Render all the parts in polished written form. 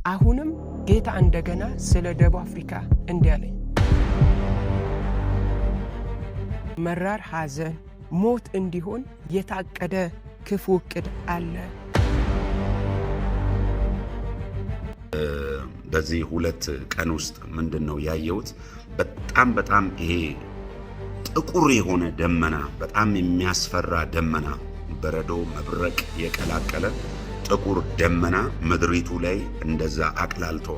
አሁንም ጌታ እንደገና ስለ ደቡብ አፍሪካ እንዲህ አለኝ። መራር ሐዘን፣ ሞት እንዲሆን የታቀደ ክፉ ዕቅድ አለ። በዚህ 2 ቀን ውስጥ ምንድነው ያየሁት? በጣም ይሄ ጥቁር የሆነ ደመና፣ በጣም የሚያስፈራ ደመና፣ በረዶ መብረቅ የቀላቀለ ጥቁር ደመና ምድሪቱ ላይ እንደዛ አቅላልቶ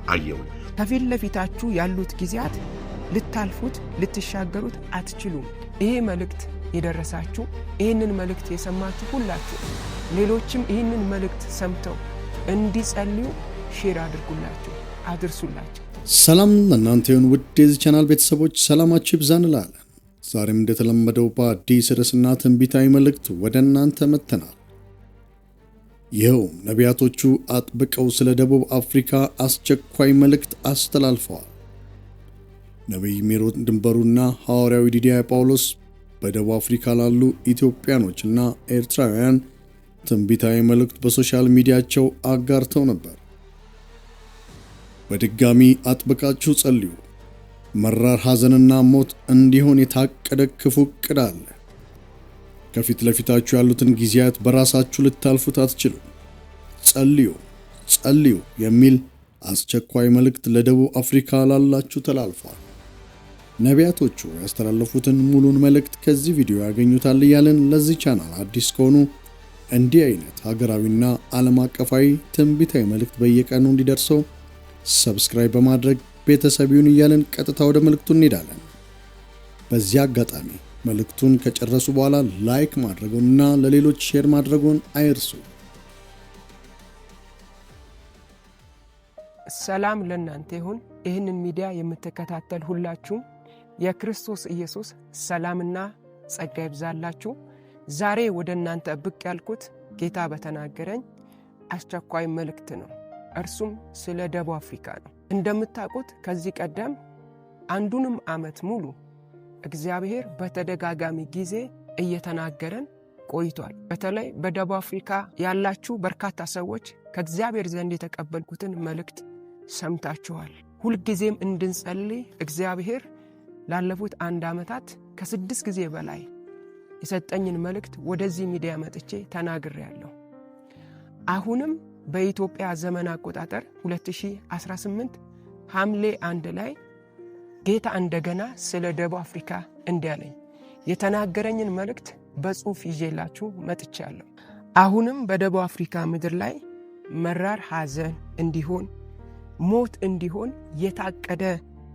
አየሁ። ከፊት ለፊታችሁ ያሉት ጊዜያት ልታልፉት ልትሻገሩት አትችሉም። ይሄ መልእክት የደረሳችሁ ይህንን መልእክት የሰማችሁ ሁላችሁ ሌሎችም ይህንን መልእክት ሰምተው እንዲጸልዩ ሼር አድርጉላችሁ፣ አድርሱላችሁ። ሰላም ለእናንተ ይሁን ውድ የዚህ ቻናል ቤተሰቦች፣ ሰላማችሁ ይብዛ እንላለን። ዛሬም እንደተለመደው በአዲስ ርዕስና ትንቢታዊ መልእክት ወደ እናንተ መጥተናል። ይኸውም ነቢያቶቹ አጥብቀው ስለ ደቡብ አፍሪካ አስቸኳይ መልእክት አስተላልፈዋል። ነቢይ ሜሮን ድንበሩና ሐዋርያዊ ዲዲያ ጳውሎስ በደቡብ አፍሪካ ላሉ ኢትዮጵያኖችና ኤርትራውያን ትንቢታዊ መልእክት በሶሻል ሚዲያቸው አጋርተው ነበር። በድጋሚ አጥብቃችሁ ጸልዩ። መራር ሐዘንና ሞት እንዲሆን የታቀደ ክፉ ዕቅድ አለ። ከፊት ለፊታችሁ ያሉትን ጊዜያት በራሳችሁ ልታልፉት አትችሉም። ጸልዩ የሚል አስቸኳይ መልእክት ለደቡብ አፍሪካ ላላችሁ ተላልፏል። ነቢያቶቹ ያስተላለፉትን ሙሉን መልእክት ከዚህ ቪዲዮ ያገኙታል እያልን ለዚህ ቻናል አዲስ ከሆኑ እንዲህ አይነት ሀገራዊና ዓለም አቀፋዊ ትንቢታዊ መልእክት በየቀኑ እንዲደርሰው ሰብስክራይብ በማድረግ ቤተሰቡን እያልን ቀጥታ ወደ መልእክቱ እንሄዳለን። በዚህ አጋጣሚ መልእክቱን ከጨረሱ በኋላ ላይክ ማድረጉንና ለሌሎች ሼር ማድረጉን አይርሱ። ሰላም ለእናንተ ይሁን። ይህንን ሚዲያ የምትከታተል ሁላችሁም የክርስቶስ ኢየሱስ ሰላምና ጸጋ ይብዛላችሁ። ዛሬ ወደ እናንተ ብቅ ያልኩት ጌታ በተናገረኝ አስቸኳይ መልእክት ነው። እርሱም ስለ ደቡብ አፍሪካ ነው። እንደምታውቁት ከዚህ ቀደም አንዱንም ዓመት ሙሉ እግዚአብሔር በተደጋጋሚ ጊዜ እየተናገረን ቆይቷል። በተለይ በደቡብ አፍሪካ ያላችሁ በርካታ ሰዎች ከእግዚአብሔር ዘንድ የተቀበልኩትን መልእክት ሰምታችኋል። ሁልጊዜም እንድንጸልይ እግዚአብሔር ላለፉት 1 ዓመታት ከ6 ጊዜ በላይ የሰጠኝን መልእክት ወደዚህ ሚዲያ መጥቼ ተናግሬያለሁ። አሁንም በኢትዮጵያ ዘመን አቆጣጠር 2018 ሐምሌ 1 ላይ ጌታ እንደገና ስለ ደቡብ አፍሪካ እንዲህ አለኝ። የተናገረኝን መልእክት በጽሑፍ ይዤላችሁ መጥቻለሁ። አሁንም በደቡብ አፍሪካ ምድር ላይ መራር ሐዘን እንዲሆን፣ ሞት እንዲሆን የታቀደ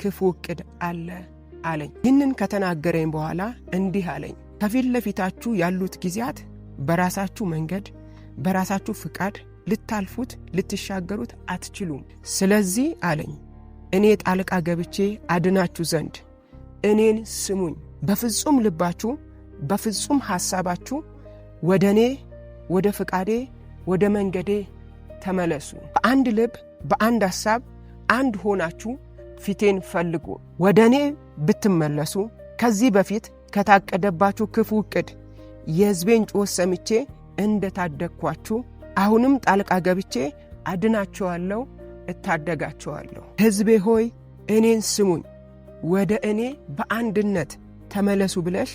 ክፉ ዕቅድ አለ አለኝ። ይህንን ከተናገረኝ በኋላ እንዲህ አለኝ። ከፊት ለፊታችሁ ያሉት ጊዜያት በራሳችሁ መንገድ በራሳችሁ ፍቃድ ልታልፉት ልትሻገሩት አትችሉም። ስለዚህ አለኝ እኔ ጣልቃ ገብቼ አድናችሁ ዘንድ እኔን ስሙኝ። በፍጹም ልባችሁ በፍጹም ሐሳባችሁ ወደ እኔ ወደ ፍቃዴ ወደ መንገዴ ተመለሱ። በአንድ ልብ በአንድ ሐሳብ አንድ ሆናችሁ ፊቴን ፈልጉ። ወደ እኔ ብትመለሱ ከዚህ በፊት ከታቀደባችሁ ክፉ ዕቅድ የሕዝቤን ጩኸት ሰምቼ እንደታደግኳችሁ አሁንም ጣልቃ ገብቼ አድናቸዋለሁ፣ እታደጋቸዋለሁ። ሕዝቤ ሆይ እኔን ስሙኝ፣ ወደ እኔ በአንድነት ተመለሱ ብለሽ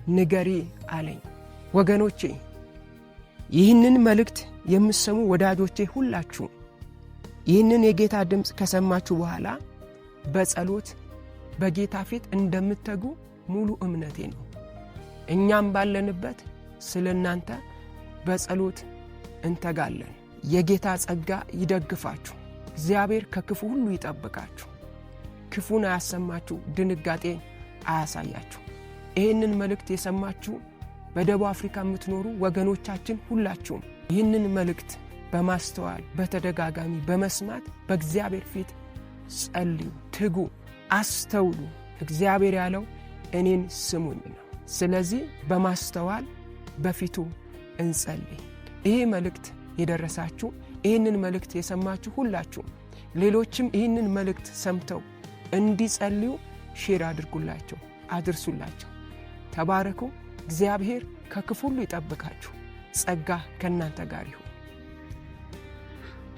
ንገሪ አለኝ። ወገኖቼ ይህንን መልእክት የምትሰሙ ወዳጆቼ ሁላችሁ ይህንን የጌታ ድምፅ ከሰማችሁ በኋላ በጸሎት በጌታ ፊት እንደምትተጉ ሙሉ እምነቴ ነው። እኛም ባለንበት ስለ እናንተ በጸሎት እንተጋለን። የጌታ ጸጋ ይደግፋችሁ። እግዚአብሔር ከክፉ ሁሉ ይጠብቃችሁ። ክፉን አያሰማችሁ፣ ድንጋጤ አያሳያችሁ። ይህንን መልእክት የሰማችሁ በደቡብ አፍሪካ የምትኖሩ ወገኖቻችን ሁላችሁም ይህንን መልእክት በማስተዋል በተደጋጋሚ በመስማት በእግዚአብሔር ፊት ጸልዩ፣ ትጉ፣ አስተውሉ። እግዚአብሔር ያለው እኔን ስሙኝ ነው። ስለዚህ በማስተዋል በፊቱ እንጸልይ። ይሄ መልእክት የደረሳችሁ ይህንን መልእክት የሰማችሁ ሁላችሁ ሌሎችም ይህንን መልእክት ሰምተው እንዲጸልዩ ሼር አድርጉላቸው፣ አድርሱላቸው። ተባረኩ። እግዚአብሔር ከክፉ ሁሉ ይጠብቃችሁ። ጸጋ ከእናንተ ጋር ይሁን።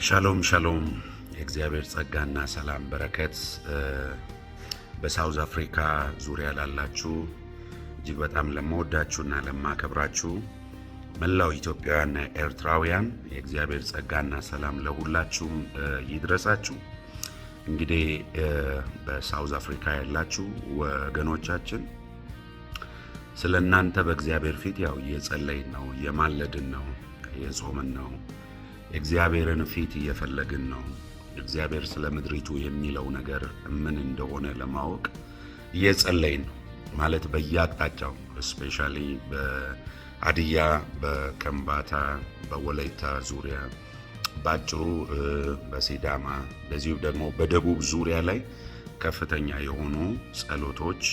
ሻሎም ሻሎም። የእግዚአብሔር ጸጋና ሰላም በረከት በሳውዝ አፍሪካ ዙሪያ ላላችሁ እጅግ በጣም ለመወዳችሁና ለማከብራችሁ መላው ኢትዮጵያውያንና ኤርትራውያን የእግዚአብሔር ጸጋና ሰላም ለሁላችሁም ይድረሳችሁ። እንግዲህ በሳውዝ አፍሪካ ያላችሁ ወገኖቻችን ስለ እናንተ በእግዚአብሔር ፊት ያው እየጸለይን ነው፣ እየማለድን ነው፣ እየጾምን ነው፣ እግዚአብሔርን ፊት እየፈለግን ነው። እግዚአብሔር ስለ ምድሪቱ የሚለው ነገር ምን እንደሆነ ለማወቅ እየጸለይን ነው ማለት በየአቅጣጫው ስፔሻሊ በሀዲያ፣ በከምባታ፣ በወላይታ ዙሪያ ባጭሩ በሲዳማ እንደዚሁ ደግሞ በደቡብ ዙሪያ ላይ ከፍተኛ የሆኑ ጸሎቶች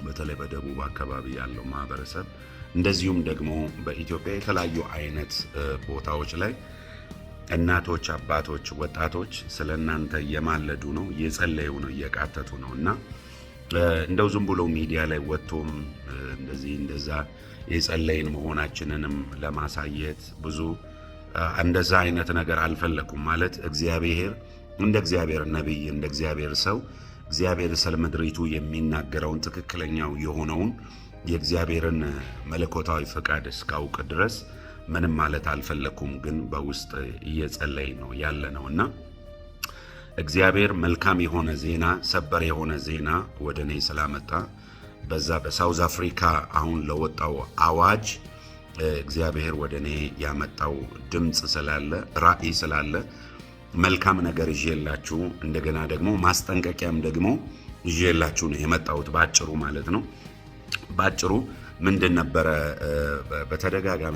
በተለይ በደቡብ አካባቢ ያለው ማህበረሰብ እንደዚሁም ደግሞ በኢትዮጵያ የተለያዩ አይነት ቦታዎች ላይ እናቶች፣ አባቶች፣ ወጣቶች ስለ እናንተ እየማለዱ ነው፣ እየጸለዩ ነው፣ እየቃተቱ ነው እና እንደው ዝም ብሎ ሚዲያ ላይ ወጥቶም እንደዚህ እንደዛ የጸለይን መሆናችንንም ለማሳየት ብዙ እንደዛ አይነት ነገር አልፈለኩም። ማለት እግዚአብሔር እንደ እግዚአብሔር ነቢይ እንደ እግዚአብሔር ሰው እግዚአብሔር ስለ ምድሪቱ የሚናገረውን ትክክለኛው የሆነውን የእግዚአብሔርን መለኮታዊ ፈቃድ እስካውቅ ድረስ ምንም ማለት አልፈለኩም። ግን በውስጥ እየጸለይ ነው ያለ ነውና እግዚአብሔር መልካም የሆነ ዜና፣ ሰበር የሆነ ዜና ወደ እኔ ስላመጣ በዛ በሳውዝ አፍሪካ አሁን ለወጣው አዋጅ እግዚአብሔር ወደ እኔ ያመጣው ድምፅ ስላለ ራእይ ስላለ መልካም ነገር ይዤላችሁ እንደገና ደግሞ ማስጠንቀቂያም ደግሞ ይዤላችሁ ነው የመጣሁት ባጭሩ ማለት ነው። ባጭሩ ምንድን ነበረ?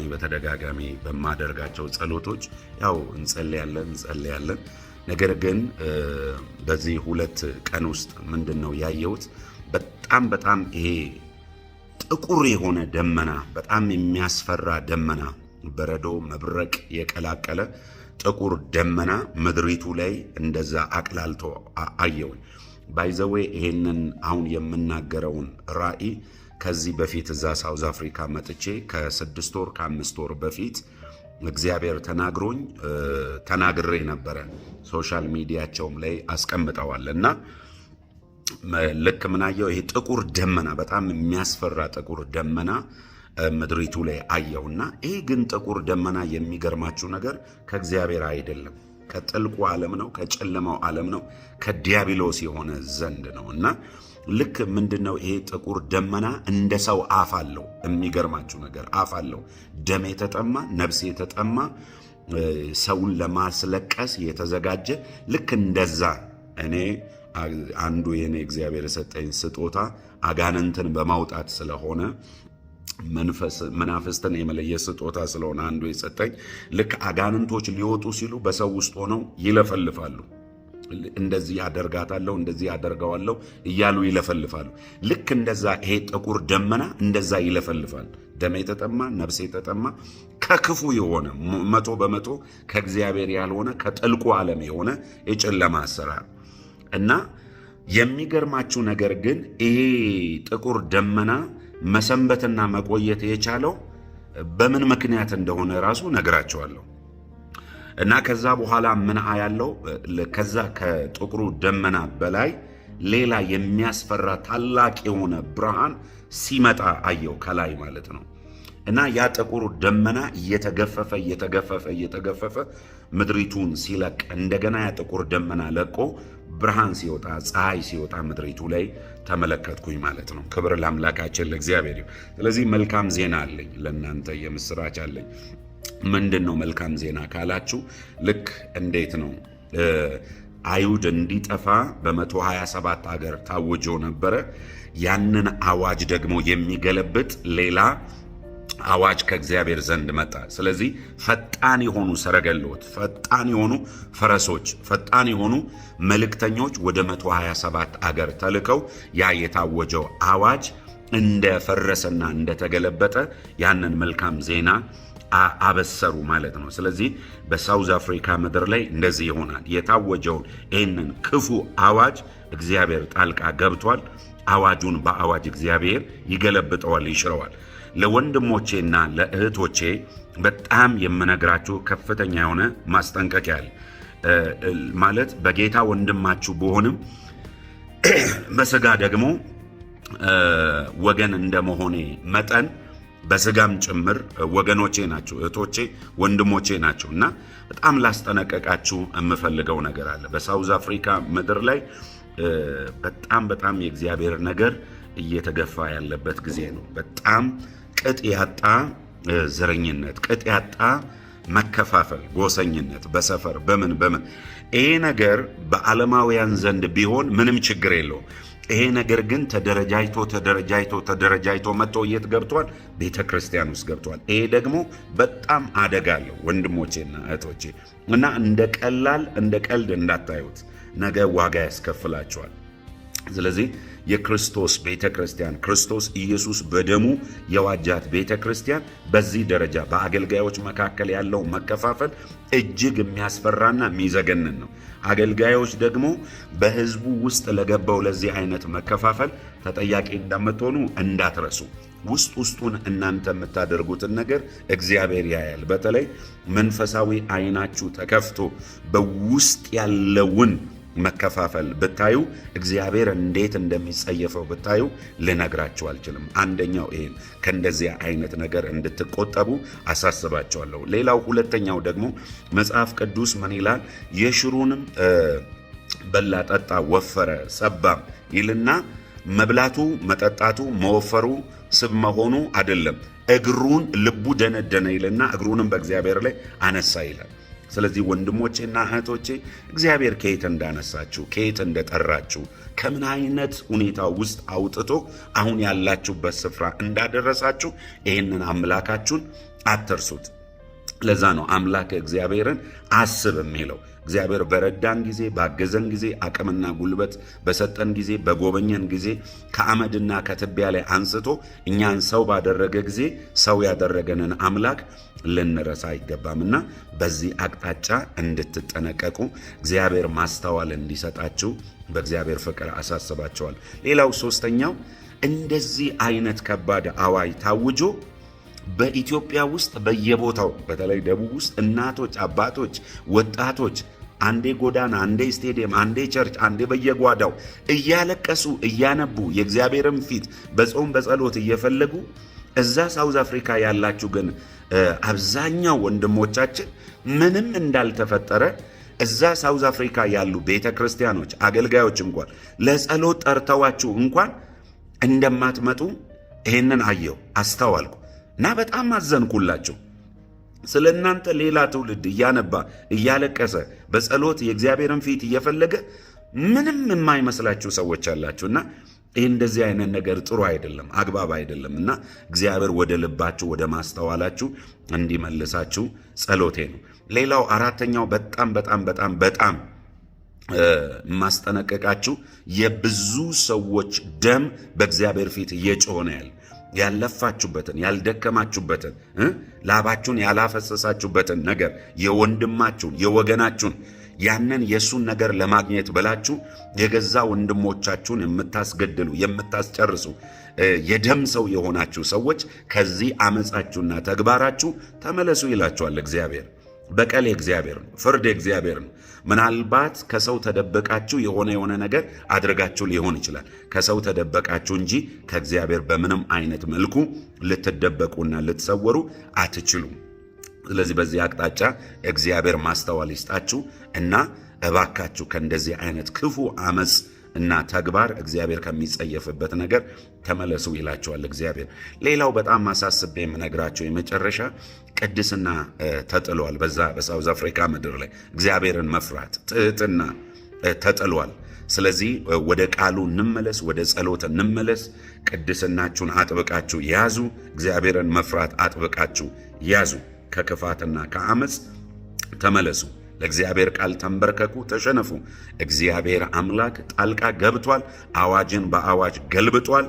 በተደጋጋሚ በማደርጋቸው ጸሎቶች ያው እንጸልያለን። ነገር ግን በዚህ 2 ቀን ውስጥ ምንድን ነው ያየሁት? በጣም ይሄ ጥቁር የሆነ ደመና፣ በጣም የሚያስፈራ ደመና፣ በረዶ መብረቅ የቀላቀለ ጥቁር ደመና ምድሪቱ ላይ እንደዛ አቅላልቶ አየሁኝ። ባይዘዌ ይሄንን አሁን የምናገረውን ራእይ ከዚህ በፊት እዛ ሳውዝ አፍሪካ መጥቼ ከ6 ወር ከ5 ወር በፊት እግዚአብሔር ተናግሮኝ ተናግሬ ነበረ። ሶሻል ሚዲያቸውም ላይ አስቀምጠዋል እና ልክ ምናየው ይሄ ጥቁር ደመና፣ በጣም የሚያስፈራ ጥቁር ደመና ምድሪቱ ላይ አየውና ይሄ ግን ጥቁር ደመና የሚገርማችሁ ነገር ከእግዚአብሔር አይደለም፣ ከጥልቁ ዓለም ነው፣ ከጨለማው ዓለም ነው፣ ከዲያብሎስ የሆነ ዘንድ ነው እና ልክ ምንድነው ይሄ ጥቁር ደመና እንደ ሰው አፍ አለው። የሚገርማችሁ ነገር አፍ አለው። ደም የተጠማ ነፍስ የተጠማ ሰውን ለማስለቀስ የተዘጋጀ ልክ እንደዛ እኔ አንዱ የኔ እግዚአብሔር የሰጠኝ ስጦታ አጋንንትን በማውጣት ስለሆነ መናፍስትን የመለየት ስጦታ ስለሆነ አንዱ የሰጠኝ ልክ አጋንንቶች ሊወጡ ሲሉ በሰው ውስጥ ሆነው ይለፈልፋሉ። እንደዚህ ያደርጋታለሁ እንደዚህ ያደርገዋለሁ እያሉ ይለፈልፋሉ። ልክ እንደዛ ይሄ ጥቁር ደመና እንደዛ ይለፈልፋል። ደም የተጠማ ነፍስ የተጠማ ከክፉ የሆነ 100% ከእግዚአብሔር ያልሆነ ከጥልቁ ዓለም የሆነ የጨለማ አሰራር እና የሚገርማችሁ ነገር ግን ይሄ ጥቁር ደመና መሰንበትና መቆየት የቻለው በምን ምክንያት እንደሆነ ራሱ ነግራቸዋለሁ። እና ከዛ በኋላ ምን አያለው? ከዛ ከጥቁሩ ደመና በላይ ሌላ የሚያስፈራ ታላቅ የሆነ ብርሃን ሲመጣ አየው ከላይ ማለት ነው። እና ያ ጥቁሩ ደመና እየተገፈፈ ምድሪቱን ሲለቅ እንደገና ያ ጥቁር ደመና ለቆ ብርሃን ሲወጣ ፀሐይ ሲወጣ ምድሪቱ ላይ ተመለከትኩኝ ማለት ነው። ክብር ለአምላካችን ለእግዚአብሔር ይሁን። ስለዚህ መልካም ዜና አለኝ ለእናንተ፣ የምስራች አለኝ። ምንድን ነው መልካም ዜና ካላችሁ፣ ልክ እንዴት ነው አይሁድ እንዲጠፋ በ127 ሀገር ታውጆ ነበረ። ያንን አዋጅ ደግሞ የሚገለብጥ ሌላ አዋጅ ከእግዚአብሔር ዘንድ መጣ። ስለዚህ ፈጣን የሆኑ ሰረገሎች፣ ፈጣን የሆኑ ፈረሶች፣ ፈጣን የሆኑ መልእክተኞች ወደ 127 አገር ተልከው ያ የታወጀው አዋጅ እንደፈረሰና እንደተገለበጠ ያንን መልካም ዜና አበሰሩ ማለት ነው። ስለዚህ በሳውዝ አፍሪካ ምድር ላይ እንደዚህ ይሆናል። የታወጀውን ይህንን ክፉ አዋጅ እግዚአብሔር ጣልቃ ገብቷል። አዋጁን በአዋጅ እግዚአብሔር ይገለብጠዋል፣ ይሽረዋል። ለወንድሞቼና ለእህቶቼ በጣም የምነግራችሁ ከፍተኛ የሆነ ማስጠንቀቂያ አለ። ማለት በጌታ ወንድማችሁ ብሆንም በስጋ ደግሞ ወገን እንደመሆኔ መጠን በስጋም ጭምር ወገኖቼ ናቸው፣ እህቶቼ ወንድሞቼ ናቸው እና በጣም ላስጠነቀቃችሁ የምፈልገው ነገር አለ። በሳውዝ አፍሪካ ምድር ላይ በጣም የእግዚአብሔር ነገር እየተገፋ ያለበት ጊዜ ነው። በጣም ቅጥ ያጣ ዘረኝነት፣ ቅጥ ያጣ መከፋፈል፣ ጎሰኝነት በሰፈር በምን ይሄ ነገር በዓለማውያን ዘንድ ቢሆን ምንም ችግር የለውም። ይሄ ነገር ግን ተደረጃይቶ መጥቶ የት ገብቷል? ቤተ ክርስቲያን ውስጥ ገብቷል። ይሄ ደግሞ በጣም አደጋ አለው ወንድሞቼና እህቶቼ እና እንደ ቀልድ እንዳታዩት፣ ነገ ዋጋ ያስከፍላቸዋል። ስለዚህ የክርስቶስ ቤተ ክርስቲያን ክርስቶስ ኢየሱስ በደሙ የዋጃት ቤተ ክርስቲያን በዚህ ደረጃ በአገልጋዮች መካከል ያለው መከፋፈል እጅግ የሚያስፈራና የሚዘገንን ነው። አገልጋዮች ደግሞ በሕዝቡ ውስጥ ለገባው ለዚህ አይነት መከፋፈል ተጠያቂ እንደምትሆኑ እንዳትረሱ። ውስጡን እናንተ የምታደርጉትን ነገር እግዚአብሔር ያያል። በተለይ መንፈሳዊ አይናችሁ ተከፍቶ በውስጥ ያለውን መከፋፈል ብታዩ እግዚአብሔር እንዴት እንደሚጸየፈው ብታዩ ልነግራችሁ አልችልም። አንደኛው ይሄን ከእንደዚያ አይነት ነገር እንድትቆጠቡ አሳስባቸዋለሁ። ሌላው ሁለተኛው ደግሞ መጽሐፍ ቅዱስ ምን ይላል? የሽሩንም በላ ጠጣ ወፈረ ሰባም ይልና መብላቱ መጠጣቱ መወፈሩ ስብ መሆኑ አይደለም፣ እግሩን ልቡ ደነደነ ይልና እግሩንም በእግዚአብሔር ላይ አነሳ ይላል። ስለዚህ ወንድሞቼና እህቶቼ እግዚአብሔር ከየት እንዳነሳችሁ ከየት እንደጠራችሁ ከምን አይነት ሁኔታ ውስጥ አውጥቶ አሁን ያላችሁበት ስፍራ እንዳደረሳችሁ ይህንን አምላካችሁን አትርሱት። ለዛ ነው አምላክ እግዚአብሔርን አስብ የሚለው። እግዚአብሔር በረዳን ጊዜ ባገዘን ጊዜ አቅምና ጉልበት በሰጠን ጊዜ በጎበኘን ጊዜ ከአመድና ከትቢያ ላይ አንስቶ እኛን ሰው ባደረገ ጊዜ ሰው ያደረገንን አምላክ ልንረሳ አይገባምና በዚህ አቅጣጫ እንድትጠነቀቁ እግዚአብሔር ማስተዋል እንዲሰጣችሁ በእግዚአብሔር ፍቅር አሳስባቸዋል። ሌላው ሶስተኛው እንደዚህ አይነት ከባድ አዋጅ ታውጆ በኢትዮጵያ ውስጥ በየቦታው በተለይ ደቡብ ውስጥ እናቶች፣ አባቶች፣ ወጣቶች አንዴ ጎዳና፣ አንዴ ስቴዲየም፣ አንዴ ቸርች፣ አንዴ በየጓዳው እያለቀሱ እያነቡ የእግዚአብሔርን ፊት በጾም በጸሎት እየፈለጉ እዛ ሳውዝ አፍሪካ ያላችሁ ግን አብዛኛው ወንድሞቻችን ምንም እንዳልተፈጠረ እዛ ሳውዝ አፍሪካ ያሉ ቤተ ክርስቲያኖች አገልጋዮች እንኳን ለጸሎት ጠርተዋችሁ እንኳን እንደማትመጡ ይሄንን አየው አስተዋልኩ እና በጣም አዘንኩላችሁ። ስለ እናንተ ሌላ ትውልድ እያነባ እያለቀሰ በጸሎት የእግዚአብሔርን ፊት እየፈለገ ምንም የማይመስላችሁ ሰዎች አላችሁና ይህ እንደዚህ አይነት ነገር ጥሩ አይደለም፣ አግባብ አይደለም እና እግዚአብሔር ወደ ልባችሁ ወደ ማስተዋላችሁ እንዲመልሳችሁ ጸሎቴ ነው። ሌላው አራተኛው በጣም ማስጠነቀቃችሁ የብዙ ሰዎች ደም በእግዚአብሔር ፊት እየጮኸ ነው ያለ። ያለፋችሁበትን ያልደከማችሁበትን ላባችሁን ያላፈሰሳችሁበትን ነገር የወንድማችሁን የወገናችሁን ያንን የሱን ነገር ለማግኘት ብላችሁ የገዛ ወንድሞቻችሁን የምታስገድሉ የምታስጨርሱ የደም ሰው የሆናችሁ ሰዎች ከዚህ አመጻችሁና ተግባራችሁ ተመለሱ ይላችኋል እግዚአብሔር። በቀል የእግዚአብሔር ነው፣ ፍርድ የእግዚአብሔር ነው። ምናልባት ከሰው ተደበቃችሁ የሆነ ነገር አድርጋችሁ ሊሆን ይችላል። ከሰው ተደበቃችሁ እንጂ ከእግዚአብሔር በምንም አይነት መልኩ ልትደበቁና ልትሰወሩ አትችሉም። ስለዚህ በዚህ አቅጣጫ እግዚአብሔር ማስተዋል ይስጣችሁ እና እባካችሁ ከእንደዚህ አይነት ክፉ አመፅ እና ተግባር እግዚአብሔር ከሚጸየፍበት ነገር ተመለሱ ይላቸዋል እግዚአብሔር። ሌላው በጣም ማሳስቤ የምነግራቸው የመጨረሻ ቅድስና ተጥሏል። በዛ በሳውዝ አፍሪካ ምድር ላይ እግዚአብሔርን መፍራት ትህትና ተጥሏል። ስለዚህ ወደ ቃሉ እንመለስ፣ ወደ ጸሎት እንመለስ። ቅድስናችሁን አጥብቃችሁ ያዙ። እግዚአብሔርን መፍራት አጥብቃችሁ ያዙ። ከክፋትና ከአመፅ ተመለሱ። ለእግዚአብሔር ቃል ተንበርከኩ፣ ተሸነፉ። እግዚአብሔር አምላክ ጣልቃ ገብቷል። አዋጅን በአዋጅ ገልብጧል።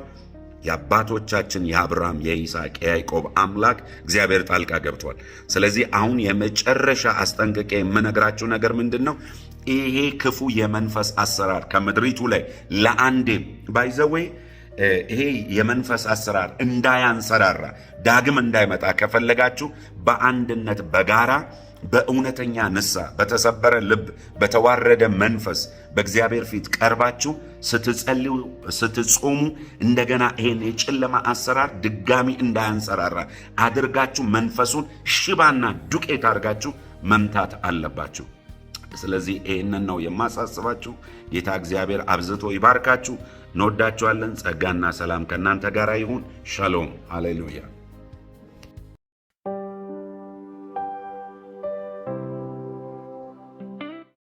የአባቶቻችን የአብርሃም የይስሐቅ የያዕቆብ አምላክ እግዚአብሔር ጣልቃ ገብቷል። ስለዚህ አሁን የመጨረሻ አስጠንቅቄ የምነግራችሁ ነገር ምንድን ነው? ይሄ ክፉ የመንፈስ አሰራር ከምድሪቱ ላይ ለአንዴ ባይዘዌ ይሄ የመንፈስ አሰራር እንዳያንሰራራ ዳግም እንዳይመጣ ከፈለጋችሁ በአንድነት በጋራ በእውነተኛ ንስሐ በተሰበረ ልብ በተዋረደ መንፈስ በእግዚአብሔር ፊት ቀርባችሁ ስትጸልዩ ስትጾሙ እንደገና ይሄን የጨለማ አሰራር ድጋሚ እንዳያንሰራራ አድርጋችሁ መንፈሱን ሽባና ዱቄት አድርጋችሁ መምታት አለባችሁ። ስለዚህ ይህንን ነው የማሳስባችሁ። ጌታ እግዚአብሔር አብዝቶ ይባርካችሁ። እንወዳችኋለን። ጸጋና ሰላም ከእናንተ ጋር ይሁን። ሻሎም። ሃሌሉያ።